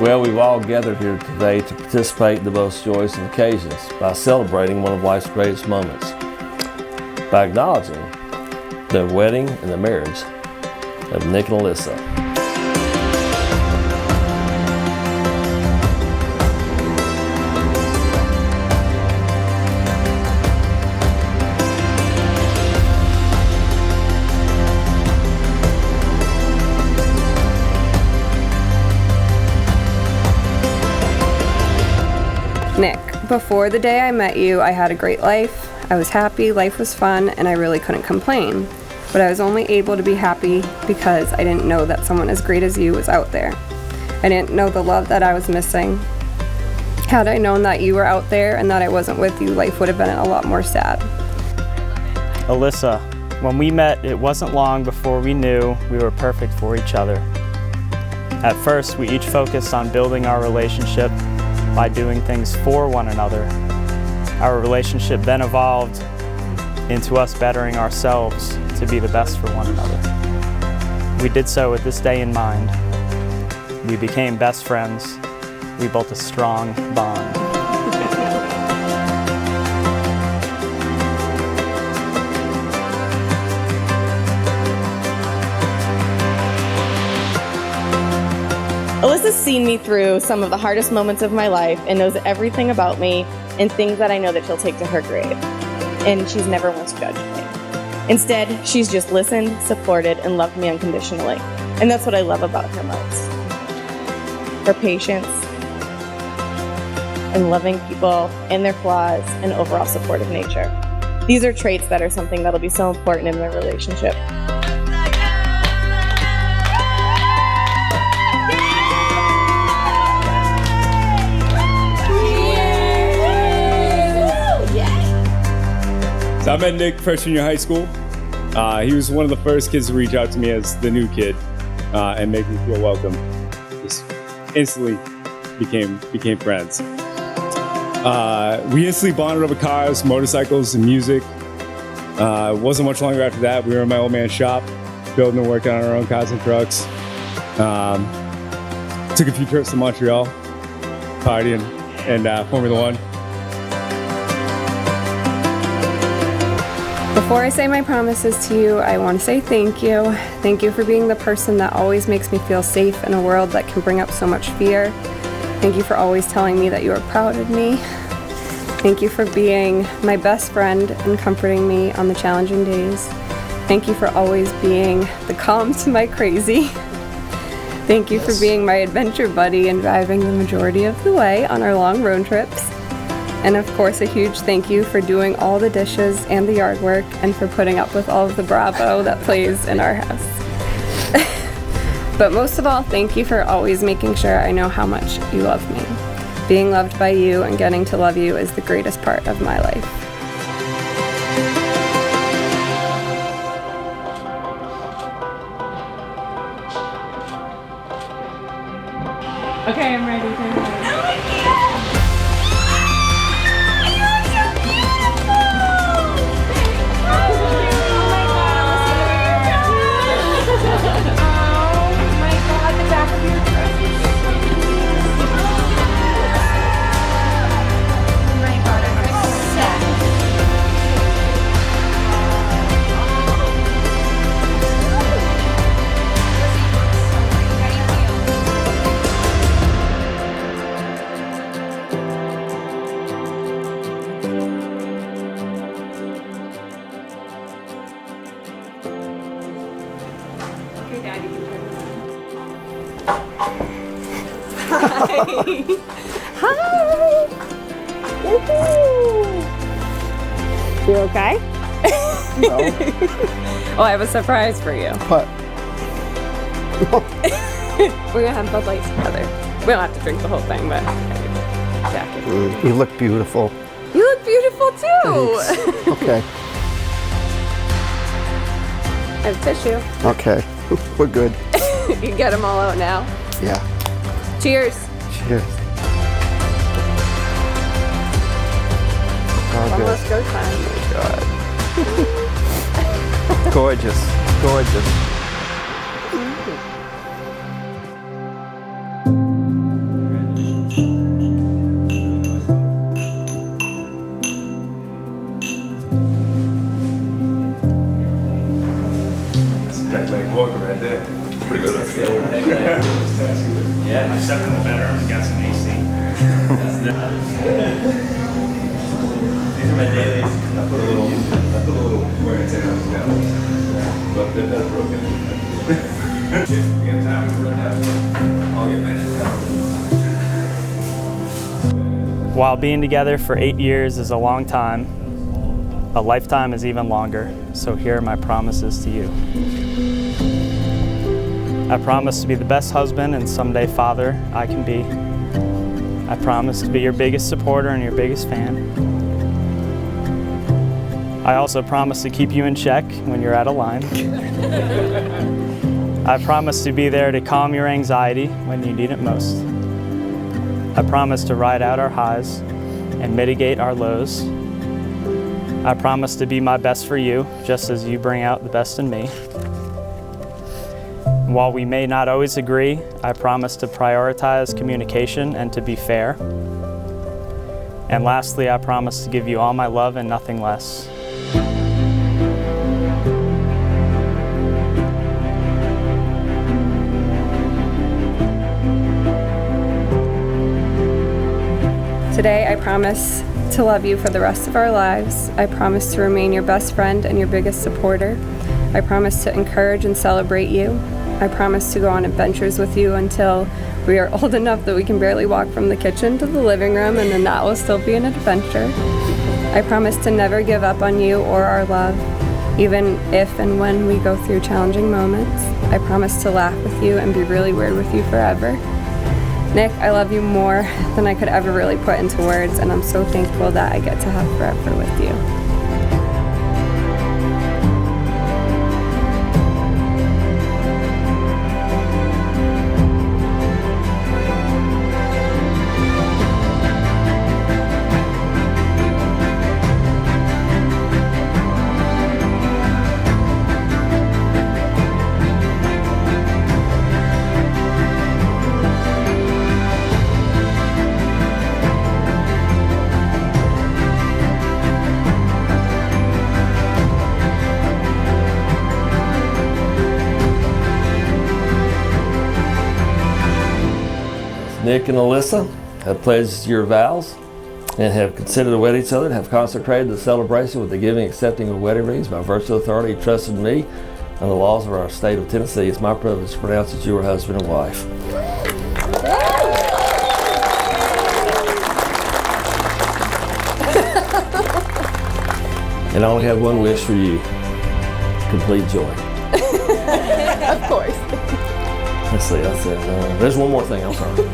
Well, we've all gathered here today to participate in the most joyous of occasions by celebrating one of life's greatest moments, by acknowledging the wedding and the marriage of Nick and Alyssa. Nick, before the day I met you, I had a great life. I was happy, life was fun, and I really couldn't complain. But I was only able to be happy because I didn't know that someone as great as you was out there. I didn't know the love that I was missing. Had I known that you were out there and that I wasn't with you, life would have been a lot more sad. Alyssa, when we met, it wasn't long before we knew we were perfect for each other. At first, we each focused on building our relationship by doing things for one another. Our relationship then evolved into us bettering ourselves to be the best for one another. We did so with this day in mind. We became best friends. We built a strong bond. Alyssa's seen me through some of the hardest moments of my life and knows everything about me and things that I know that she'll take to her grave. And she's never once judged me. Instead, she's just listened, supported, and loved me unconditionally. And that's what I love about her most. Her patience and loving people and their flaws and overall supportive nature. These are traits that are something that'll be so important in their relationship. So I met Nick freshman year of high school. He was one of the first kids to reach out to me as the new kid and make me feel welcome. Just instantly became friends. We instantly bonded over cars, motorcycles, and music. It wasn't much longer after that. We were in my old man's shop, building and working on our own cars and trucks. Took a few trips to Montreal, partying, and Formula One. Before I say my promises to you, I want to say thank you. Thank you for being the person that always makes me feel safe in a world that can bring up so much fear. Thank you for always telling me that you are proud of me. Thank you for being my best friend and comforting me on the challenging days. Thank you for always being the calm to my crazy. Thank you for being my adventure buddy and driving the majority of the way on our long road trips. And of course, a huge thank you for doing all the dishes and the yard work and for putting up with all of the Bravo that plays in our house. But most of all, thank you for always making sure I know how much you love me. Being loved by you and getting to love you is the greatest part of my life. Okay, I'm ready. Hi! Woohoo! You okay? No. Well, I have a surprise for you. What? We're gonna have Bud Lights together. We don't have to drink the whole thing, but jacket. You look beautiful. You look beautiful too! Thanks. Okay. I have tissue. Okay. We're good. You can get them all out now. Yeah. Cheers. Cheers. Oh, good. Almost go time. Oh, God. Gorgeous. Gorgeous. Welcome right there. Pretty good. Yeah, I stepped in the bedroom and got some AC. These are my dailies. I put a little wear and tear on the gallery. But that's broken. You got time to run out? I'll get minutes. While being together for 8 years is a long time, a lifetime is even longer, so here are my promises to you. I promise to be the best husband and someday father I can be. I promise to be your biggest supporter and your biggest fan. I also promise to keep you in check when you're out of line. I promise to be there to calm your anxiety when you need it most. I promise to ride out our highs and mitigate our lows. I promise to be my best for you, just as you bring out the best in me. While we may not always agree, I promise to prioritize communication and to be fair. And lastly, I promise to give you all my love and nothing less. Today, I promise to love you for the rest of our lives. I promise to remain your best friend and your biggest supporter. I promise to encourage and celebrate you. I promise to go on adventures with you until we are old enough that we can barely walk from the kitchen to the living room, and then that will still be an adventure. I promise to never give up on you or our love, even if and when we go through challenging moments. I promise to laugh with you and be really weird with you forever. Nick, I love you more than I could ever really put into words, and I'm so thankful that I get to have forever with you. Nick and Alyssa have pledged your vows and have considered to wed each other and have consecrated the celebration with the giving and accepting of wedding rings by virtue of authority trusted in me and the laws of our state of Tennessee. It's my privilege to pronounce that you are husband and wife. And I only have one wish for you: complete joy. Of course. Let's see, that's it. There's one more thing, I'm sorry.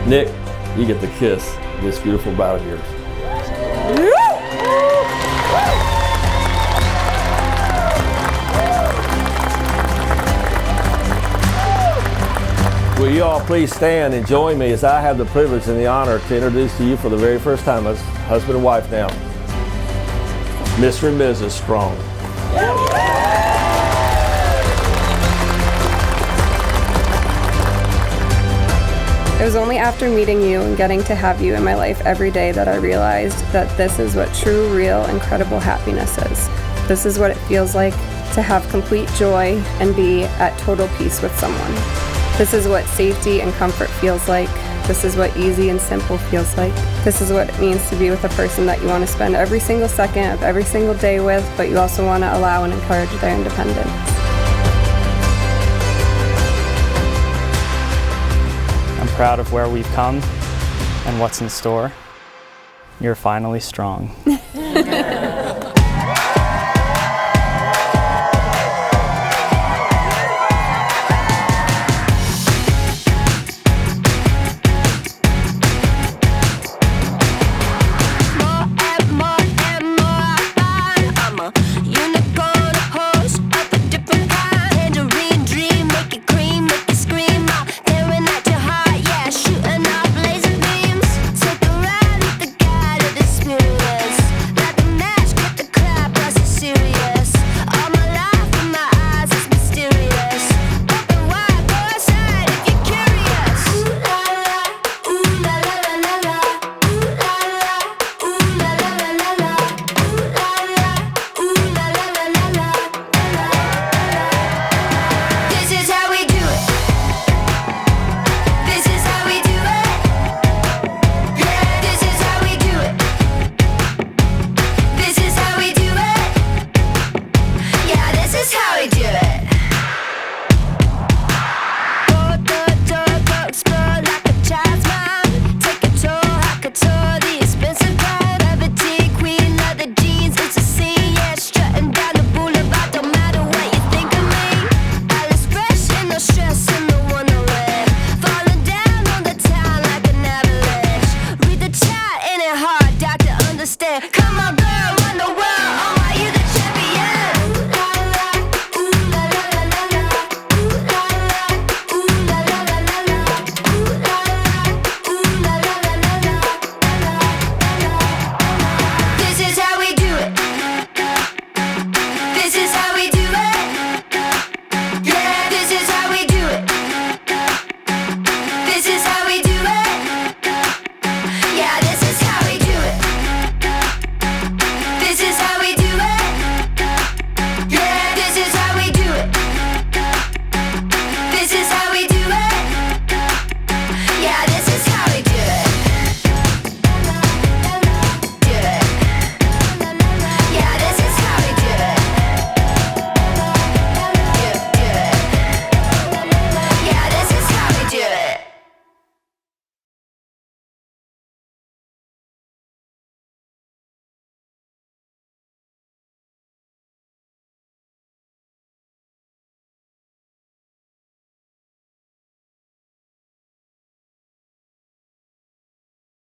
Nick, you get the kiss of this beautiful bride of yours. Will you all please stand and join me as I have the privilege and the honor to introduce to you for the very first time as husband and wife now, Mr. and Mrs. Strong. It was only after meeting you and getting to have you in my life every day that I realized that this is what true, real, incredible happiness is. This is what it feels like to have complete joy and be at total peace with someone. This is what safety and comfort feels like. This is what easy and simple feels like. This is what it means to be with a person that you want to spend every single second of every single day with, but you also want to allow and encourage their independence. I'm proud of where we've come and what's in store. You're finally strong.